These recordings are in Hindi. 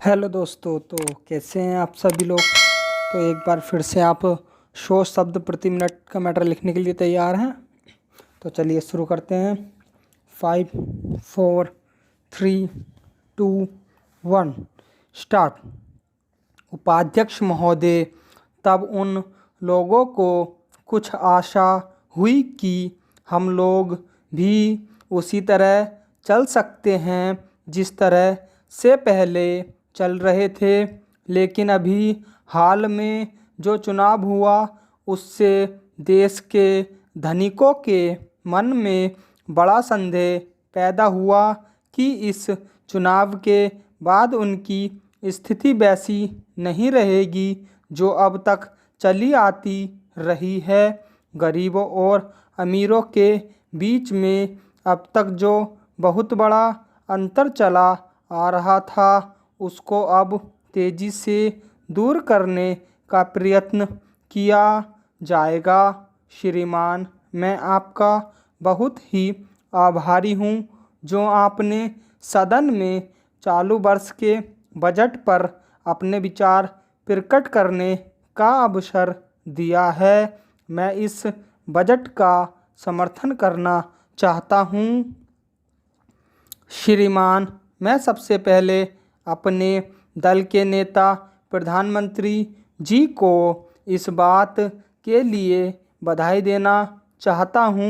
हेलो दोस्तों, तो कैसे हैं आप सभी लोग। तो एक बार फिर से आप 100 शब्द प्रति मिनट का मैटर लिखने के लिए तैयार हैं। तो चलिए शुरू करते हैं। 5 4 3 2 1 स्टार्ट। उपाध्यक्ष महोदय, तब उन लोगों को कुछ आशा हुई कि हम लोग भी उसी तरह चल सकते हैं जिस तरह से पहले चल रहे थे। लेकिन अभी हाल में जो चुनाव हुआ उससे देश के धनिकों के मन में बड़ा संदेह पैदा हुआ कि इस चुनाव के बाद उनकी स्थिति वैसी नहीं रहेगी जो अब तक चली आती रही है। गरीबों और अमीरों के बीच में अब तक जो बहुत बड़ा अंतर चला आ रहा था उसको अब तेज़ी से दूर करने का प्रयत्न किया जाएगा। श्रीमान, मैं आपका बहुत ही आभारी हूँ जो आपने सदन में चालू वर्ष के बजट पर अपने विचार प्रकट करने का अवसर दिया है। मैं इस बजट का समर्थन करना चाहता हूँ। श्रीमान, मैं सबसे पहले अपने दल के नेता प्रधानमंत्री जी को इस बात के लिए बधाई देना चाहता हूँ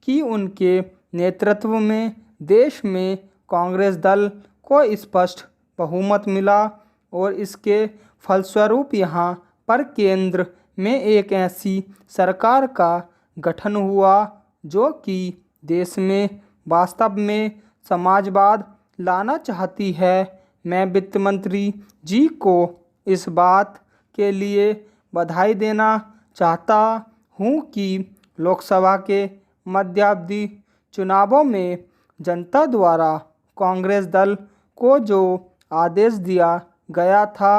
कि उनके नेतृत्व में देश में कांग्रेस दल को स्पष्ट बहुमत मिला और इसके फलस्वरूप यहाँ पर केंद्र में एक ऐसी सरकार का गठन हुआ जो कि देश में वास्तव में समाजवाद लाना चाहती है। मैं वित्त मंत्री जी को इस बात के लिए बधाई देना चाहता हूँ कि लोकसभा के मध्यावधि चुनावों में जनता द्वारा कांग्रेस दल को जो आदेश दिया गया था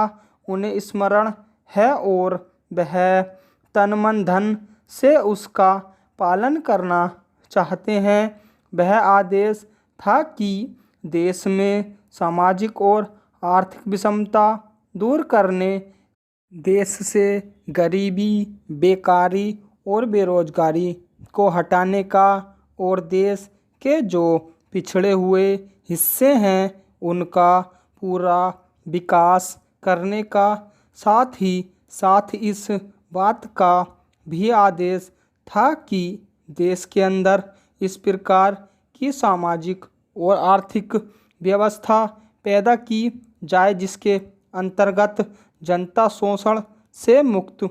उन्हें स्मरण है और वह तन मन धन से उसका पालन करना चाहते हैं। वह आदेश था कि देश में सामाजिक और आर्थिक विषमता दूर करने, देश से गरीबी, बेकारी और बेरोजगारी को हटाने का और देश के जो पिछड़े हुए हिस्से हैं उनका पूरा विकास करने का साथ ही साथ इस बात का भी आदेश था कि देश के अंदर इस प्रकार की सामाजिक और आर्थिक व्यवस्था पैदा की जाए जिसके अंतर्गत जनता शोषण से मुक्त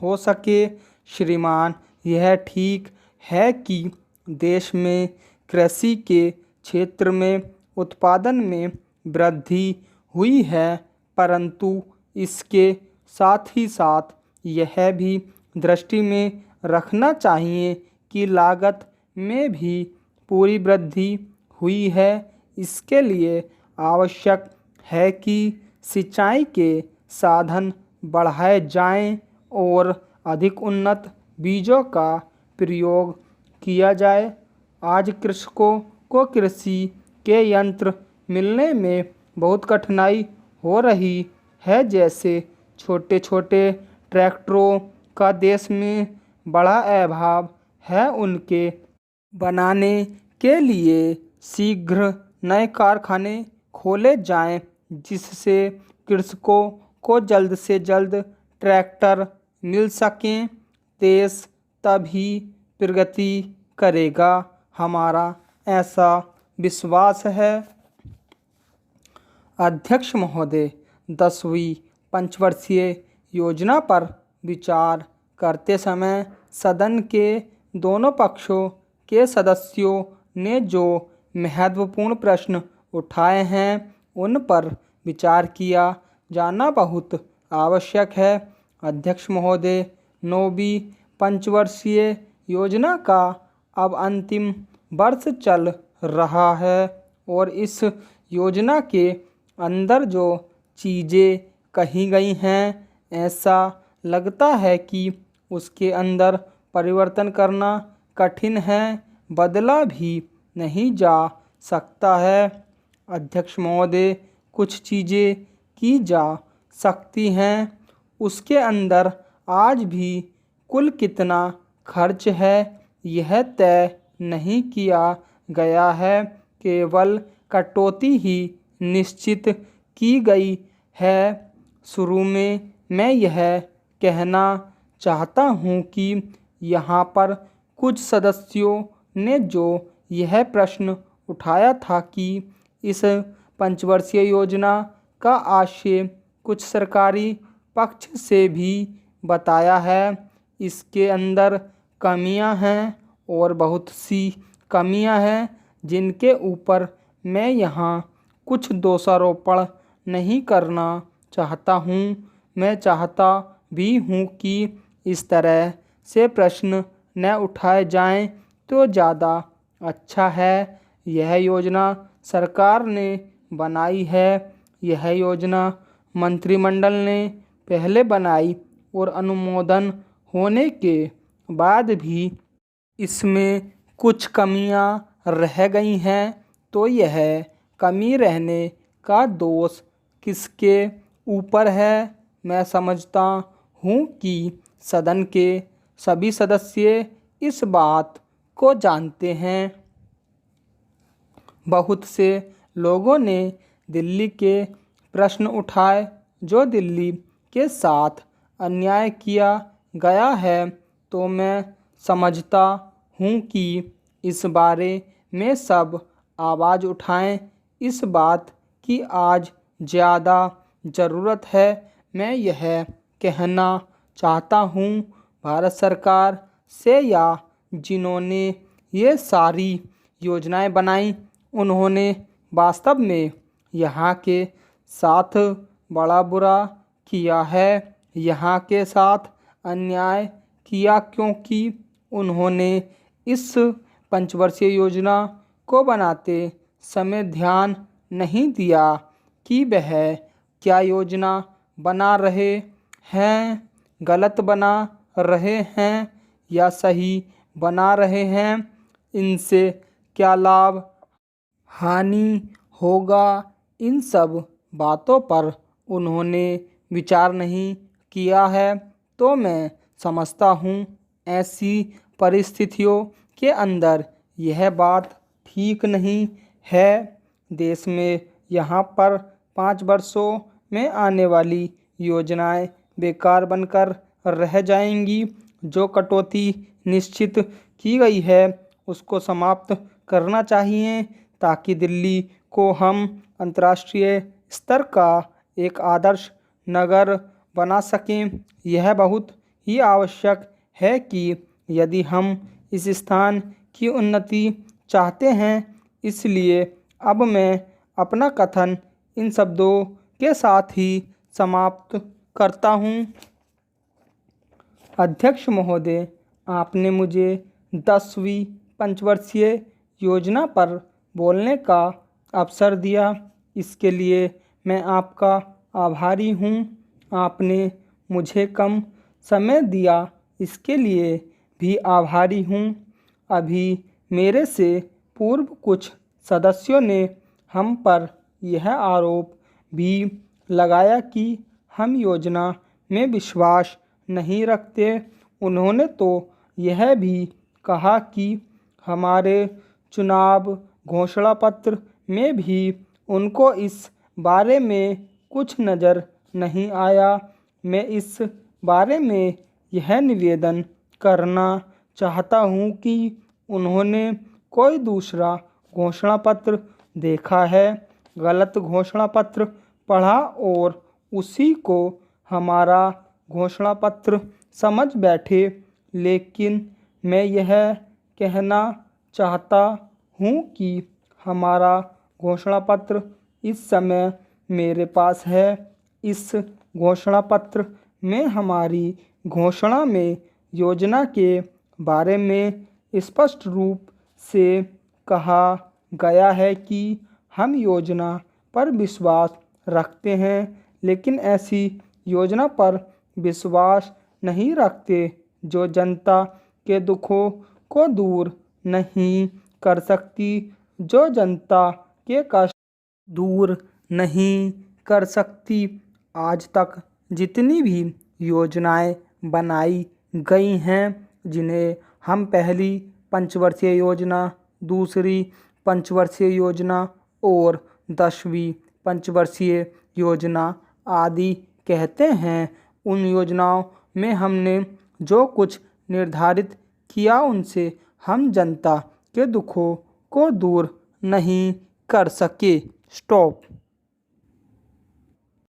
हो सके। श्रीमान, यह ठीक है कि देश में कृषि के क्षेत्र में उत्पादन में वृद्धि हुई है, परंतु इसके साथ ही साथ यह भी दृष्टि में रखना चाहिए कि लागत में भी पूरी वृद्धि हुई है। इसके लिए आवश्यक है कि सिंचाई के साधन बढ़ाए जाएं और अधिक उन्नत बीजों का प्रयोग किया जाए। आज कृषकों को कृषि के यंत्र मिलने में बहुत कठिनाई हो रही है, जैसे छोटे छोटे ट्रैक्टरों का देश में बड़ा अभाव है। उनके बनाने के लिए शीघ्र नए कारखाने खोले जाएं जिससे कृषकों को जल्द से जल्द ट्रैक्टर मिल सकें। देश तभी प्रगति करेगा, हमारा ऐसा विश्वास है। अध्यक्ष महोदय, 10वीं पंचवर्षीय योजना पर विचार करते समय सदन के दोनों पक्षों के सदस्यों ने जो महत्वपूर्ण प्रश्न उठाए हैं उन पर विचार किया जाना बहुत आवश्यक है। अध्यक्ष महोदय, 9वीं पंचवर्षीय योजना का अब अंतिम वर्ष चल रहा है और इस योजना के अंदर जो चीज़ें कही गई हैं ऐसा लगता है कि उसके अंदर परिवर्तन करना कठिन है, बदला भी नहीं जा सकता है। अध्यक्ष महोदय, कुछ चीज़ें की जा सकती हैं। उसके अंदर आज भी कुल कितना खर्च है यह तय नहीं किया गया है, केवल कटौती ही निश्चित की गई है। शुरू में मैं यह कहना चाहता हूँ कि यहाँ पर कुछ सदस्यों ने जो यह प्रश्न उठाया था कि इस पंचवर्षीय योजना का आशय कुछ सरकारी पक्ष से भी बताया है। इसके अंदर कमियां हैं और बहुत सी कमियां हैं जिनके ऊपर मैं यहाँ कुछ दोषारोपण नहीं करना चाहता हूँ। मैं चाहता भी हूँ कि इस तरह से प्रश्न न उठाए जाएं तो ज़्यादा अच्छा है। यह योजना सरकार ने बनाई है। यह योजना मंत्रिमंडल ने पहले बनाई और अनुमोदन होने के बाद भी इसमें कुछ कमियां रह गई हैं, तो यह कमी रहने का दोष किसके ऊपर है? मैं समझता हूँ कि सदन के सभी सदस्य इस बात को जानते हैं। बहुत से लोगों ने दिल्ली के प्रश्न उठाए जो दिल्ली के साथ अन्याय किया गया है, तो मैं समझता हूँ कि इस बारे में सब आवाज़ उठाएं। इस बात की आज ज़्यादा ज़रूरत है। मैं यह कहना चाहता हूँ भारत सरकार से या जिन्होंने ये सारी योजनाएं बनाई उन्होंने वास्तव में यहाँ के साथ बड़ा बुरा किया है। यहाँ के साथ अन्याय किया क्योंकि उन्होंने इस पंचवर्षीय योजना को बनाते समय ध्यान नहीं दिया कि वह क्या योजना बना रहे हैं, गलत बना रहे हैं या सही बना रहे हैं, इनसे क्या लाभ हानि होगा। इन सब बातों पर उन्होंने विचार नहीं किया है। तो मैं समझता हूँ ऐसी परिस्थितियों के अंदर यह बात ठीक नहीं है। देश में यहाँ पर 5 वर्षों में आने वाली योजनाएं बेकार बनकर रह जाएंगी। जो कटौती निश्चित की गई है उसको समाप्त करना चाहिए ताकि दिल्ली को हम अंतर्राष्ट्रीय स्तर का एक आदर्श नगर बना सकें। यह बहुत ही आवश्यक है कि यदि हम इस स्थान की उन्नति चाहते हैं। इसलिए अब मैं अपना कथन इन शब्दों के साथ ही समाप्त करता हूँ। अध्यक्ष महोदय, आपने मुझे 10वीं पंचवर्षीय योजना पर बोलने का अवसर दिया, इसके लिए मैं आपका आभारी हूँ। आपने मुझे कम समय दिया, इसके लिए भी आभारी हूँ। अभी मेरे से पूर्व कुछ सदस्यों ने हम पर यह आरोप भी लगाया कि हम योजना में विश्वास नहीं रखते। उन्होंने तो यह भी कहा कि हमारे चुनाव घोषणा पत्र में भी उनको इस बारे में कुछ नज़र नहीं आया। मैं इस बारे में यह निवेदन करना चाहता हूँ कि उन्होंने कोई दूसरा घोषणा पत्र देखा है, गलत घोषणा पत्र पढ़ा और उसी को हमारा घोषणा पत्र समझ बैठे। लेकिन मैं यह कहना चाहता हूँ कि हमारा घोषणा पत्र इस समय मेरे पास है। इस घोषणा पत्र में हमारी घोषणा में योजना के बारे में स्पष्ट रूप से कहा गया है कि हम योजना पर विश्वास रखते हैं, लेकिन ऐसी योजना पर विश्वास नहीं रखते जो जनता के दुखों को दूर नहीं कर सकती, जो जनता के कष्ट दूर नहीं कर सकती। आज तक जितनी भी योजनाएं बनाई गई हैं, जिन्हें हम पहली पंचवर्षीय योजना, दूसरी पंचवर्षीय योजना और 10वीं पंचवर्षीय योजना आदि कहते हैं, उन योजनाओं में हमने जो कुछ निर्धारित किया उनसे हम जनता के दुखों को दूर नहीं कर सके। स्टॉप।